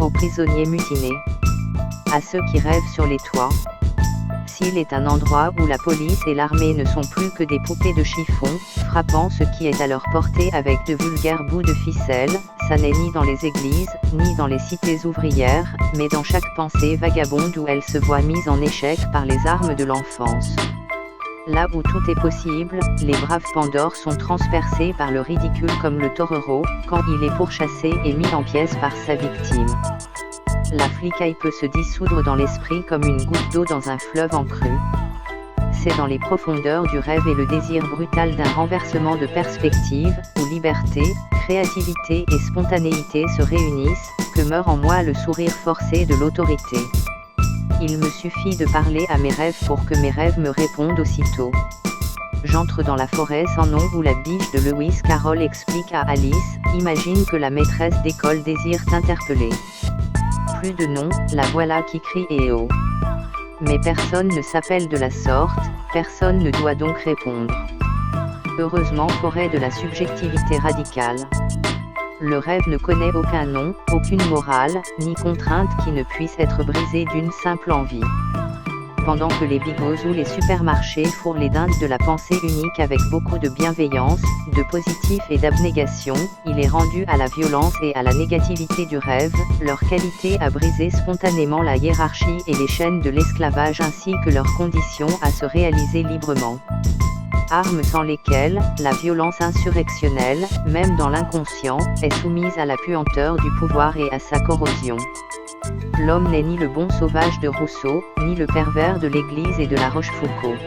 aux prisonniers mutinés, à ceux qui rêvent sur les toits. S'il est un endroit où la police et l'armée ne sont plus que des poupées de chiffon, frappant ce qui est à leur portée avec de vulgaires bouts de ficelle, ça n'est ni dans les églises, ni dans les cités ouvrières, mais dans chaque pensée vagabonde où elle se voit mise en échec par les armes de l'enfance. Là où tout est possible, les braves Pandores sont transpercés par le ridicule comme le torero, quand il est pourchassé et mis en pièces par sa victime. La flicaille peut se dissoudre dans l'esprit comme une goutte d'eau dans un fleuve en crue. C'est dans les profondeurs du rêve et le désir brutal d'un renversement de perspective, où liberté, créativité et spontanéité se réunissent, que meurt en moi le sourire forcé de l'autorité. Il me suffit de parler à mes rêves pour que mes rêves me répondent aussitôt. J'entre dans la forêt sans nom où la biche de Lewis Carroll explique à Alice, imagine que la maîtresse d'école désire t'interpeller. Plus de nom, la voilà qui crie et oh. Mais personne ne s'appelle de la sorte, personne ne doit donc répondre. Heureusement forêt de la subjectivité radicale. Le rêve ne connaît aucun nom, aucune morale, ni contrainte qui ne puisse être brisée d'une simple envie. Pendant que les bigots ou les supermarchés fourrent les dindes de la pensée unique avec beaucoup de bienveillance, de positif et d'abnégation, il est rendu à la violence et à la négativité du rêve, leur qualité à briser spontanément la hiérarchie et les chaînes de l'esclavage ainsi que leur condition à se réaliser librement. Armes sans lesquelles, la violence insurrectionnelle, même dans l'inconscient, est soumise à la puanteur du pouvoir et à sa corrosion. L'homme n'est ni le bon sauvage de Rousseau, ni le pervers de l'Église et de la Rochefoucauld.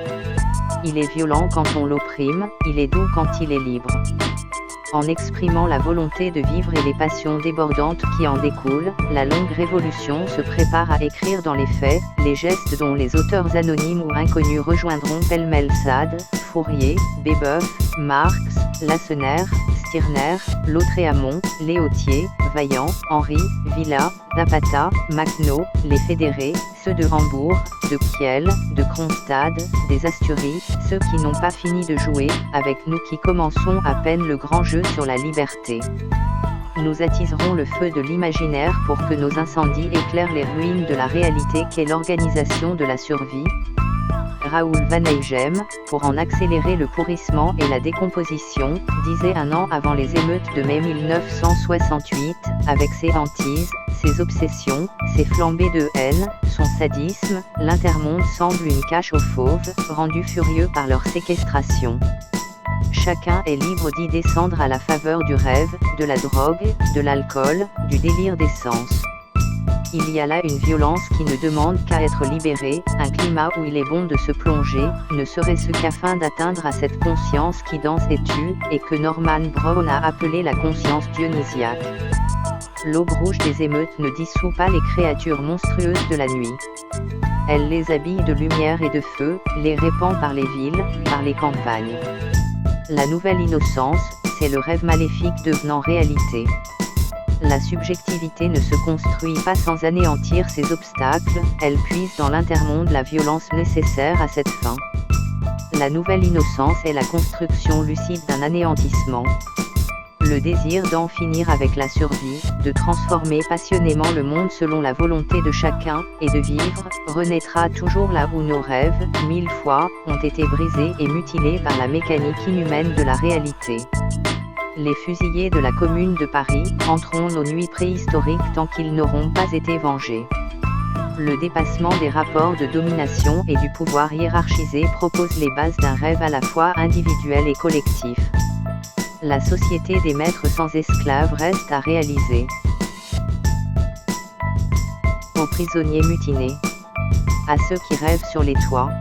Il est violent quand on l'opprime, il est doux quand il est libre. En exprimant la volonté de vivre et les passions débordantes qui en découlent, la longue révolution se prépare à écrire dans les faits, les gestes dont les auteurs anonymes ou inconnus rejoindront pêle-mêle Sade, Fourier, Babeuf, Marx, Lacenaire, Stirner, Lautréamont, Léautier, Vaillant, Henry, Villa, Zapata, Maqueneau, les fédérés, ceux de Hambourg, de Kiel, de Kronstadt, des Asturies, ceux qui n'ont pas fini de jouer, avec nous qui commençons à peine le grand jeu sur la liberté. Nous attiserons le feu de l'imaginaire pour que nos incendies éclairent les ruines de la réalité qu'est l'organisation de la survie. Raoul Vaneigem, pour en accélérer le pourrissement et la décomposition, disait un an avant les émeutes de mai 1968, avec ses hantises, ses obsessions, ses flambées de haine, son sadisme, l'intermonde semble une cache aux fauves, rendus furieux par leur séquestration. Chacun est libre d'y descendre à la faveur du rêve, de la drogue, de l'alcool, du délire des sens. Il y a là une violence qui ne demande qu'à être libérée, un climat où il est bon de se plonger, ne serait-ce qu'afin d'atteindre à cette conscience qui danse et tue, et que Norman Brown a appelée la conscience dionysiaque. L'aube rouge des émeutes ne dissout pas les créatures monstrueuses de la nuit. Elle les habille de lumière et de feu, les répand par les villes, par les campagnes. La nouvelle innocence, c'est le rêve maléfique devenant réalité. La subjectivité ne se construit pas sans anéantir ses obstacles, elle puise dans l'intermonde la violence nécessaire à cette fin. La nouvelle innocence est la construction lucide d'un anéantissement. Le désir d'en finir avec la survie, de transformer passionnément le monde selon la volonté de chacun, et de vivre, renaîtra toujours là où nos rêves, 1000 fois, ont été brisés et mutilés par la mécanique inhumaine de la réalité. Les fusillés de la Commune de Paris entreront nos nuits préhistoriques tant qu'ils n'auront pas été vengés. Le dépassement des rapports de domination et du pouvoir hiérarchisé propose les bases d'un rêve à la fois individuel et collectif. La société des maîtres sans esclaves reste à réaliser. Aux prisonniers mutinés, à ceux qui rêvent sur les toits.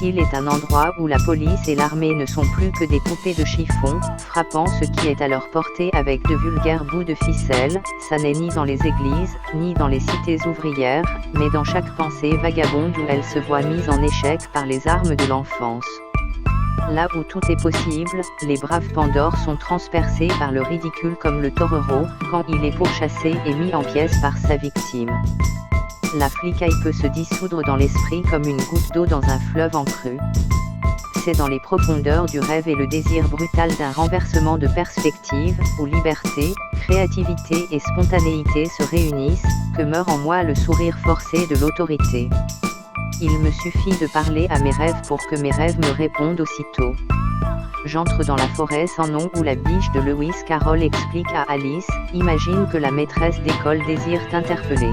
S'il est un endroit où la police et l'armée ne sont plus que des poupées de chiffon, frappant ce qui est à leur portée avec de vulgaires bouts de ficelle, ça n'est ni dans les églises, ni dans les cités ouvrières, mais dans chaque pensée vagabonde où elle se voit mise en échec par les armes de l'enfance. Là où tout est possible, les braves Pandores sont transpercés par le ridicule comme le torero, quand il est pourchassé et mis en pièces par sa victime. La flicaille peut se dissoudre dans l'esprit comme une goutte d'eau dans un fleuve en crue. c'est dans les profondeurs du rêve et le désir brutal d'un renversement de perspective, où liberté, créativité et spontanéité se réunissent, que meurt en moi le sourire forcé de l'autorité. Il me suffit de parler à mes rêves pour que mes rêves me répondent aussitôt. J'entre dans la forêt sans nom où la biche de Lewis Carroll explique à Alice, imagine que la maîtresse d'école désire t'interpeller.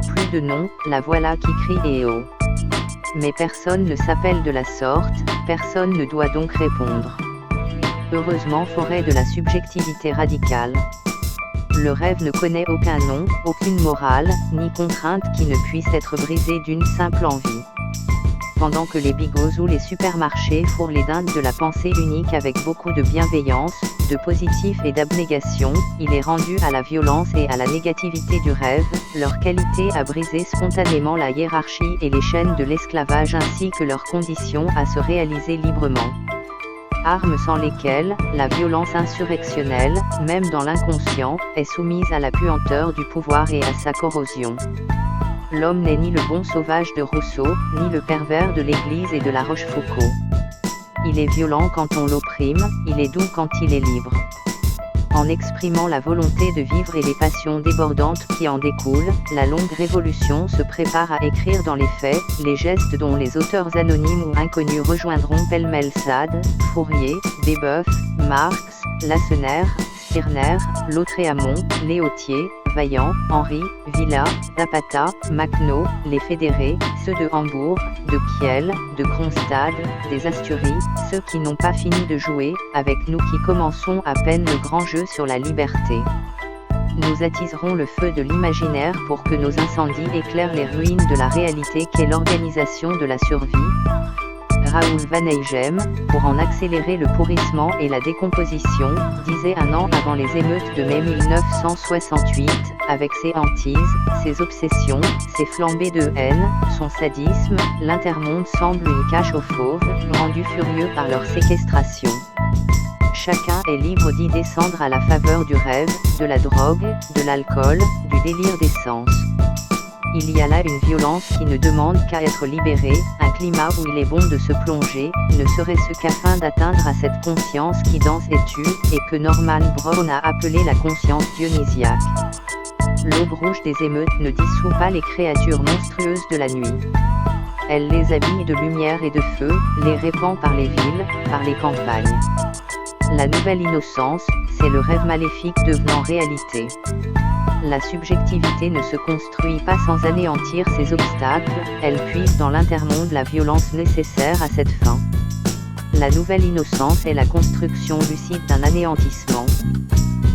Plus de nom, la voilà qui crie eh oh. Mais personne ne s'appelle de la sorte, personne ne doit donc répondre. Heureusement, forêt de la subjectivité radicale. Le rêve ne connaît aucun nom, aucune morale, ni contrainte qui ne puisse être brisée d'une simple envie. Pendant que les bigots ou les supermarchés fourrent les dindes de la pensée unique avec beaucoup de bienveillance, de positif et d'abnégation, il est rendu à la violence et à la négativité du rêve, leur qualité à briser spontanément la hiérarchie et les chaînes de l'esclavage ainsi que leurs conditions à se réaliser librement. Armes sans lesquelles, la violence insurrectionnelle, même dans l'inconscient, est soumise à la puanteur du pouvoir et à sa corrosion. L'homme n'est ni le bon sauvage de Rousseau, ni le pervers de l'Église et de la Rochefoucauld. Il est violent quand on l'opprime, il est doux quand il est libre. En exprimant la volonté de vivre et les passions débordantes qui en découlent, la longue révolution se prépare à écrire dans les faits, les gestes dont les auteurs anonymes ou inconnus rejoindront pêle-mêle Sade, Fourier, Desboeuf, Marx, Lacenaire, Stirner, Lautréamont, Léautier, Vaillant, Henry, Villa, Zapata, Maqueneau, les fédérés, ceux de Hambourg, de Kiel, de Kronstadt, des Asturies, ceux qui n'ont pas fini de jouer, avec nous qui commençons à peine le grand jeu sur la liberté. Nous attiserons le feu de l'imaginaire pour que nos incendies éclairent les ruines de la réalité qu'est l'organisation de la survie. Raoul Vaneigem, pour en accélérer le pourrissement et la décomposition, disait un an avant les émeutes de mai 1968, avec ses hantises, ses obsessions, ses flambées de haine, son sadisme, l'intermonde semble une cache aux fauves, rendus furieux par leur séquestration. Chacun est libre d'y descendre à la faveur du rêve, de la drogue, de l'alcool, du délire des sens. Il y a là une violence qui ne demande qu'à être libérée, un climat où il est bon de se plonger, ne serait-ce qu'afin d'atteindre à cette conscience qui danse et tue, et que Norman Brown a appelé la conscience dionysiaque. L'aube rouge des émeutes ne dissout pas les créatures monstrueuses de la nuit. Elle les habille de lumière et de feu, les répand par les villes, par les campagnes. La nouvelle innocence, c'est le rêve maléfique devenant réalité. La subjectivité ne se construit pas sans anéantir ses obstacles, elle puise dans l'intermonde la violence nécessaire à cette fin. La nouvelle innocence est la construction lucide d'un anéantissement.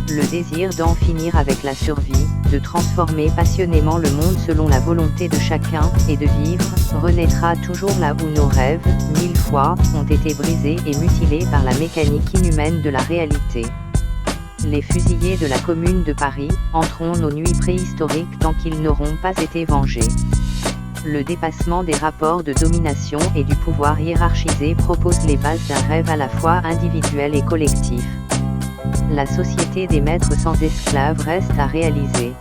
Le désir d'en finir avec la survie, de transformer passionnément le monde selon la volonté de chacun, et de vivre, renaîtra toujours là où nos rêves, 1000 fois, ont été brisés et mutilés par la mécanique inhumaine de la réalité. Les fusillés de la Commune de Paris, entreront nos nuits préhistoriques tant qu'ils n'auront pas été vengés. Le dépassement des rapports de domination et du pouvoir hiérarchisé propose les bases d'un rêve à la fois individuel et collectif. La société des maîtres sans esclaves reste à réaliser.